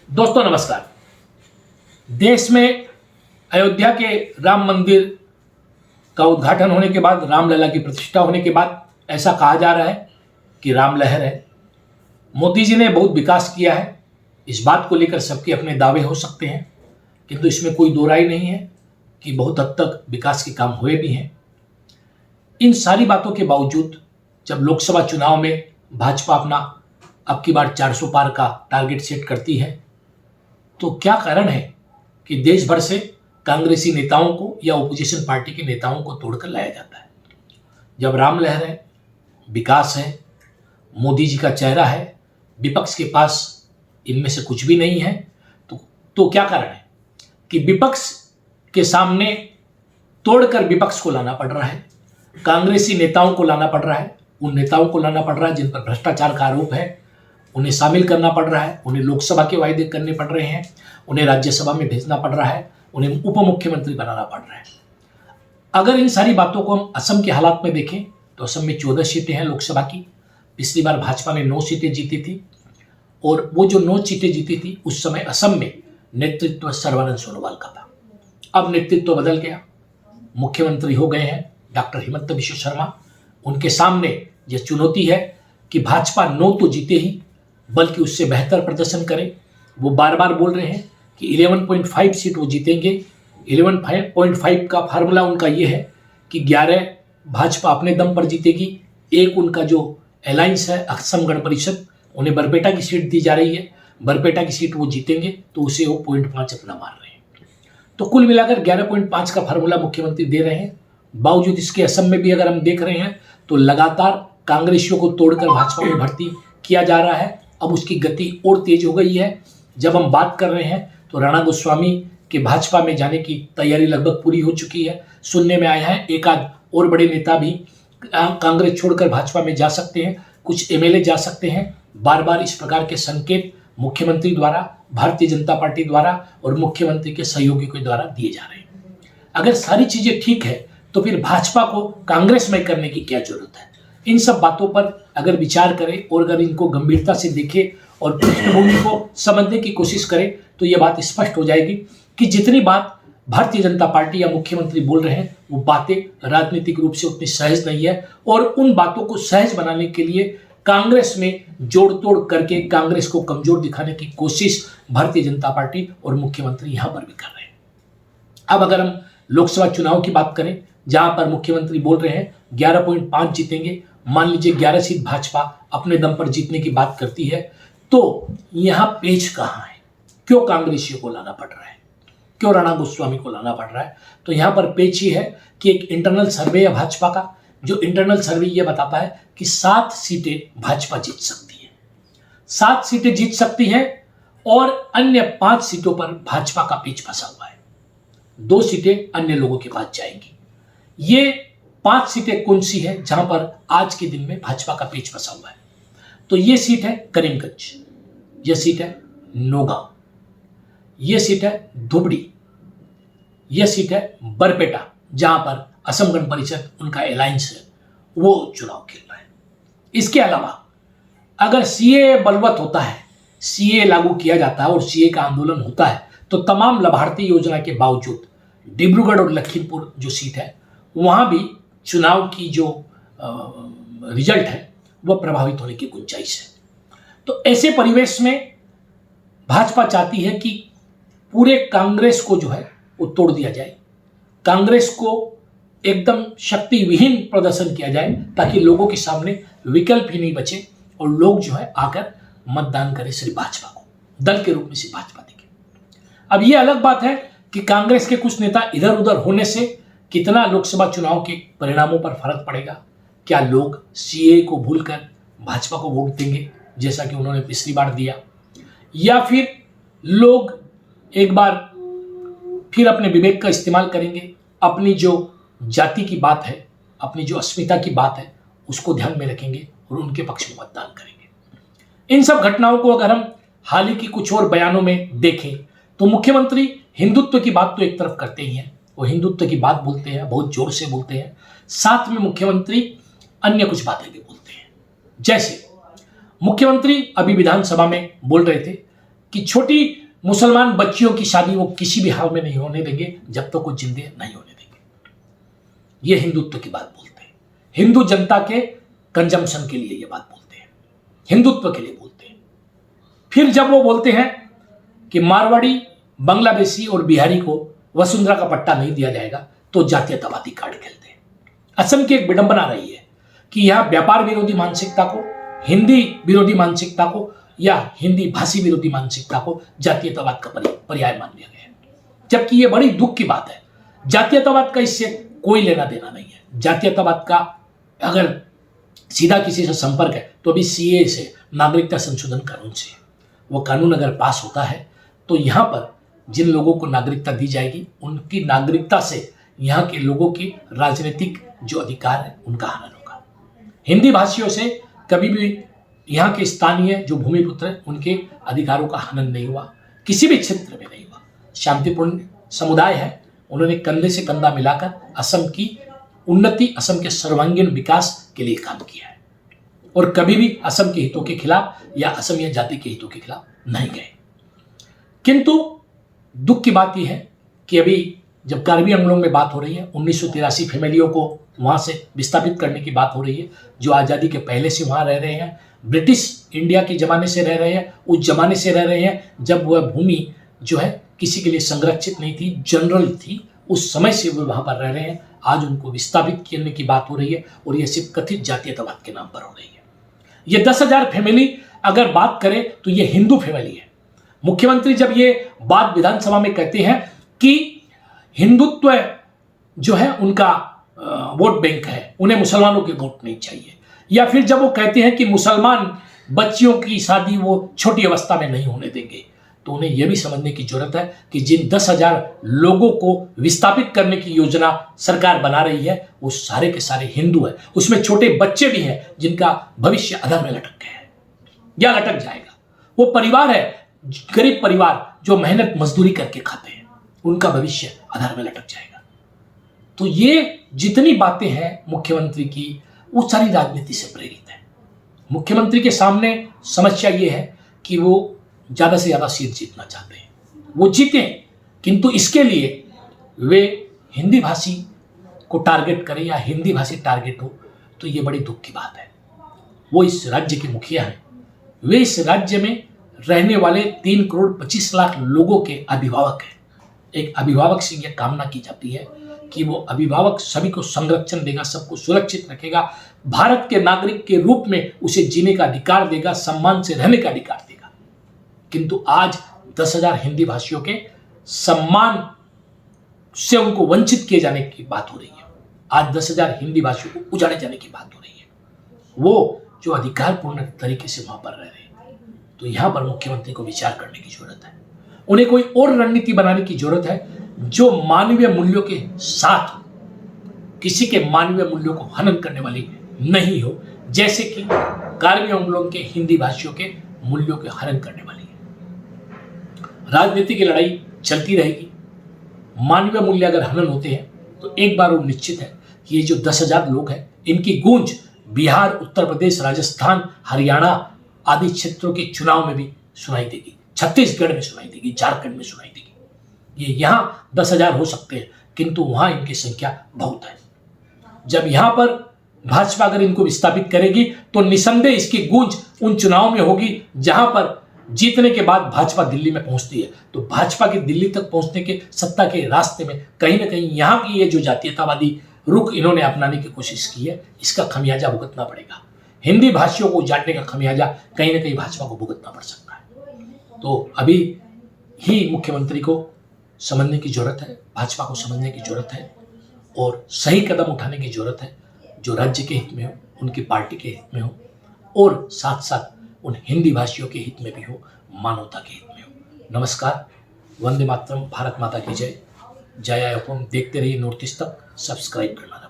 दोस्तों नमस्कार। देश में अयोध्या के राम मंदिर का उद्घाटन होने के बाद, रामलला की प्रतिष्ठा होने के बाद ऐसा कहा जा रहा है कि राम लहर है। मोदी जी ने बहुत विकास किया है, इस बात को लेकर सबके अपने दावे हो सकते हैं, किंतु इसमें कोई दो राय नहीं है कि बहुत हद तक विकास के काम हुए भी हैं। इन सारी बातों के बावजूद जब लोकसभा चुनाव में भाजपा अपना अब की बार 400 पार का टारगेट सेट करती है, तो क्या कारण है कि देश भर से कांग्रेसी नेताओं को या ओपोजिशन पार्टी के नेताओं को तोड़कर लाया जाता है? जब राम लहर है, विकास है, मोदी जी का चेहरा है, विपक्ष के पास इनमें से कुछ भी नहीं है, तो क्या कारण है कि विपक्ष के सामने तोड़कर विपक्ष को लाना पड़ रहा है, कांग्रेसी नेताओं को लाना पड़ रहा है, उन नेताओं को लाना पड़ रहा है जिन पर भ्रष्टाचार का आरोप है, उन्हें शामिल करना पड़ रहा है, उन्हें लोकसभा के वायदे करने पड़ रहे हैं, उन्हें राज्यसभा में भेजना पड़ रहा है, उन्हें उप मुख्यमंत्री बनाना पड़ रहा है। अगर इन सारी बातों को हम असम के हालात में देखें तो असम में 14 सीटें हैं लोकसभा की। पिछली बार भाजपा ने 9 सीटें जीती थी और वो जो 9 सीटें जीती थी उस समय असम में नेतृत्व सर्बानंद सोनोवाल का था। अब नेतृत्व बदल गया, मुख्यमंत्री हो गए हैं डॉक्टर हिमंत बिश्व शर्मा। उनके सामने यह चुनौती है कि भाजपा 9 तो जीते ही, बल्कि उससे बेहतर प्रदर्शन करे। वो बार बार बोल रहे हैं कि 11.5 सीट वो जीतेंगे। 11.5 का फार्मूला उनका ये है कि 11 भाजपा अपने दम पर जीतेगी, एक उनका जो अलायंस है असम गण परिषद, उन्हें बरपेटा की सीट दी जा रही है, बरपेटा की सीट वो जीतेंगे तो उसे वो 0.5 अपना मार रहे हैं। तो कुल मिलाकर 11.5 का फार्मूला मुख्यमंत्री दे रहे हैं। बावजूद इसके असम में भी अगर हम देख रहे हैं तो लगातार कांग्रेसियों को तोड़कर भाजपा में भर्ती किया जा रहा है। अब उसकी गति और तेज हो गई है। जब हम बात कर रहे हैं तो राणा गोस्वामी के भाजपा में जाने की तैयारी लगभग पूरी हो चुकी है। सुनने में आया है एक आध और बड़े नेता भी कांग्रेस छोड़कर भाजपा में जा सकते हैं, कुछ एमएलए जा सकते हैं। बार बार इस प्रकार के संकेत मुख्यमंत्री द्वारा, भारतीय जनता पार्टी द्वारा और मुख्यमंत्री के सहयोगियों के द्वारा दिए जा रहे हैं। अगर सारी चीजें ठीक है तो फिर भाजपा को कांग्रेस में करने की क्या जरूरत है? इन सब बातों पर अगर विचार करें और अगर इनको गंभीरता से देखें और पृष्ठभूमि को समझने की कोशिश करें तो यह बात स्पष्ट हो जाएगी कि जितनी बात भारतीय जनता पार्टी या मुख्यमंत्री बोल रहे हैं वो बातें राजनीतिक रूप से उतनी सहज नहीं है, और उन बातों को सहज बनाने के लिए कांग्रेस में जोड़ तोड़ करके कांग्रेस को कमजोर दिखाने की कोशिश भारतीय जनता पार्टी और मुख्यमंत्री यहां पर भी कर रहे हैं। अब अगर हम लोकसभा चुनाव की बात करें, जहां पर मुख्यमंत्री बोल रहे हैं 11.5 जीतेंगे, मान लीजिए 11 सीट भाजपा अपने दम पर जीतने की बात करती है, तो यहां पेच कहां है? क्यों कांग्रेसियों को लाना पड़ रहा है? क्यों राणा गोस्वामी को लाना पड़ रहा है? तो यहां पर पेच ही है कि एक इंटरनल सर्वे है भाजपा का, जो इंटरनल सर्वे यह बताता है कि 7 सीटें भाजपा जीत सकती है, 7 सीटें जीत सकती है और अन्य 5 सीटों पर भाजपा का पेच फंसा हुआ है। 2 सीटें अन्य लोगों के पास जाएंगी। ये 5 सीटें कौन सी है जहां पर आज के दिन में भाजपा का पेच फंसा हुआ है? तो ये सीट है करीमगंज, यह सीट है नौगांव, यह सीट है धुबड़ी, यह सीट है बरपेटा, जहां पर असम गण परिषद उनका अलायंस है, वो चुनाव खेल रहा है। इसके अलावा अगर सीए बलवत होता है, सीए लागू किया जाता है और सीए का आंदोलन होता है, तो तमाम लाभार्थी योजना के बावजूद डिब्रूगढ़ और लखीमपुर जो सीट है वहां भी चुनाव की जो रिजल्ट है वह प्रभावित होने की गुंजाइश है। तो ऐसे परिवेश में भाजपा चाहती है कि पूरे कांग्रेस को जो है वो तोड़ दिया जाए, कांग्रेस को एकदम शक्ति विहीन प्रदर्शन किया जाए, ताकि लोगों के सामने विकल्प ही नहीं बचे और लोग जो है आकर मतदान करें सिर्फ भाजपा को, दल के रूप में सिर्फ भाजपा देखें। अब ये अलग बात है कि कांग्रेस के कुछ नेता इधर उधर होने से कितना लोकसभा चुनाव के परिणामों पर फर्क पड़ेगा। क्या लोग सीए को भूलकर भाजपा को वोट देंगे जैसा कि उन्होंने पिछली बार दिया, या फिर लोग एक बार फिर अपने विवेक का इस्तेमाल करेंगे, अपनी जो जाति की बात है, अपनी जो अस्मिता की बात है उसको ध्यान में रखेंगे और उनके पक्ष में मतदान करेंगे। इन सब घटनाओं को अगर हम हाल ही की कुछ और बयानों में देखें तो मुख्यमंत्री हिंदुत्व की बात तो एक तरफ करते ही हैं, वो हिंदुत्व की बात बोलते हैं, बहुत जोर से बोलते हैं, साथ में मुख्यमंत्री अन्य कुछ बातें भी बोलते हैं। जैसे मुख्यमंत्री अभी विधानसभा में बोल रहे थे कि छोटी मुसलमान बच्चियों की शादी वो किसी भी हाल में नहीं होने देंगे जब तक वो जिंदे नहीं होने देंगे। ये हिंदुत्व की बात बोलते हैं, हिंदू जनता के कंजम्पशन के लिए ये बात बोलते हैं, हिंदुत्व के लिए बोलते हैं। फिर जब वो बोलते हैं कि मारवाड़ी, बांग्लादेशी और बिहारी को वसुंधरा का पट्टा नहीं दिया जाएगा तो जातीयतावादी कार्ड खेलते हैं। असम की एक विडंबना रही है कि यहां व्यापार विरोधी मानसिकता को, हिंदी विरोधी मानसिकता को या हिंदी भाषी विरोधी मानसिकता को जातीयतावाद का पर्याय मान लिया गया है, जबकि यह बड़ी दुख की बात है। जातीयतावाद का इससे कोई लेना देना नहीं है। जातीयतावाद का अगर सीधा किसी से संपर्क है तो अभी सीए से, नागरिकता संशोधन कानून से। वो कानून अगर पास होता है तो यहां पर जिन लोगों को नागरिकता दी जाएगी उनकी नागरिकता से यहाँ के लोगों की राजनीतिक जो अधिकार है उनका हनन होगा। हिंदी भाषियों से कभी भी यहाँ के स्थानीय जो भूमिपुत्र हैं उनके अधिकारों का हनन नहीं हुआ, किसी भी क्षेत्र में नहीं हुआ। शांतिपूर्ण समुदाय है, उन्होंने कंधे से कंधा मिलाकर असम की उन्नति, असम के सर्वांगीण विकास के लिए काम किया है और कभी भी असम के हितों के खिलाफ या असमिया जाति के हितों के खिलाफ नहीं गए। किंतु दुख की बात यह है कि अभी जब कार्बी अंगलों में बात हो रही है, 1983 फैमिलियों को वहाँ से विस्थापित करने की बात हो रही है, जो आज़ादी के पहले से वहाँ रह रहे हैं, ब्रिटिश इंडिया के ज़माने से रह रहे हैं, उस ज़माने से रह रहे हैं जब वह भूमि जो है किसी के लिए संरक्षित नहीं थी, जनरल थी, उस समय से वो वहाँ पर रह रहे हैं। आज उनको विस्थापित करने की बात हो रही है और ये सिर्फ कथित जातीयतावाद के नाम पर हो रही है। ये 10,000 फैमिली अगर बात करें तो ये हिंदू फैमिली है। मुख्यमंत्री जब ये बात विधानसभा में कहते हैं कि हिंदुत्व जो है उनका वोट बैंक है, उन्हें मुसलमानों के वोट नहीं चाहिए, या फिर जब वो कहते हैं कि मुसलमान बच्चियों की शादी वो छोटी अवस्था में नहीं होने देंगे, तो उन्हें यह भी समझने की जरूरत है कि जिन 10,000 लोगों को विस्थापित करने की योजना सरकार बना रही है वो सारे के सारे हिंदू हैं। उसमें छोटे बच्चे भी हैं जिनका भविष्य अधर में लटक गया है या लटक जाएगा। वो परिवार है, गरीब परिवार जो मेहनत मजदूरी करके खाते हैं, उनका भविष्य अधर में लटक जाएगा। तो ये जितनी बातें हैं मुख्यमंत्री की, वो सारी राजनीति से प्रेरित है। मुख्यमंत्री के सामने समस्या ये है कि वो ज़्यादा से ज़्यादा सीट जीतना चाहते हैं, वो जीतें, किंतु इसके लिए वे हिंदी भाषी को टारगेट करें या हिंदी भाषी टारगेट हो तो ये बड़ी दुख की बात है। वो इस राज्य के मुखिया हैं, वे इस राज्य में रहने वाले 3 करोड़ 25 लाख लोगों के अभिभावक हैं। एक अभिभावक से यह कामना की जाती है कि वो अभिभावक सभी को संरक्षण देगा, सबको सुरक्षित रखेगा, भारत के नागरिक के रूप में उसे जीने का अधिकार देगा, सम्मान से रहने का अधिकार देगा। किंतु आज 10,000 हिंदी भाषियों के सम्मान से उनको वंचित किए जाने की बात हो रही है। आज 10,000 हिंदी भाषियों को उजाड़े जाने की बात हो रही है, वो जो अधिकारपूर्ण तरीके से वहां पर रह रहे हैं। तो यहां पर मुख्यमंत्री को विचार करने की जरूरत है। उन्हें कोई और रणनीति बनाने की जरूरत है जो मानवीय मूल्यों के साथ हो, किसी के मानवीय मूल्यों को हनन करने वाली नहीं हो, जैसे कि कार्बी अंगलों के हिंदी भाषियों के मूल्यों के हनन करने वाली है। राजनीति की लड़ाई चलती रहेगी। मानवीय मूल्य अगर हनन होते हैं तो एक बार वो निश्चित है कि ये जो 10,000 लोग हैं, इनकी गूंज बिहार, उत्तर प्रदेश, राजस्थान, हरियाणा आदि क्षेत्रों के चुनाव में भी सुनाई देगी, छत्तीसगढ़ में सुनाई देगी, झारखंड में सुनाई देगी। ये यहाँ 10,000 हो सकते हैं, किंतु वहां इनकी संख्या बहुत है। जब यहां पर भाजपा अगर इनको विस्थापित करेगी तो निसंदेह इसकी गूंज उन चुनाव में होगी जहां पर जीतने के बाद भाजपा दिल्ली में पहुंचती है। तो भाजपा के दिल्ली तक पहुंचने के सत्ता के रास्ते में कहीं ना कहीं यहाँ की ये जो जातीयतावादी रुख इन्होंने अपनाने की कोशिश की है, इसका खमियाजा भुगतना पड़ेगा। हिंदी भाषियों को उजाड़ने का खमियाजा कहीं ना कहीं भाजपा को भुगतना पड़ सकता है। तो अभी ही मुख्यमंत्री को समझने की जरूरत है, भाजपा को समझने की जरूरत है और सही कदम उठाने की जरूरत है जो राज्य के हित में हो, उनकी पार्टी के हित में हो और साथ साथ उन हिंदी भाषियों के हित में भी हो, मानवता के हित में हो। नमस्कार, वंदे मातरम, भारत माता की जय, जय। देखते रहिए नॉर्थ ईस्ट तक, सब्सक्राइब करना।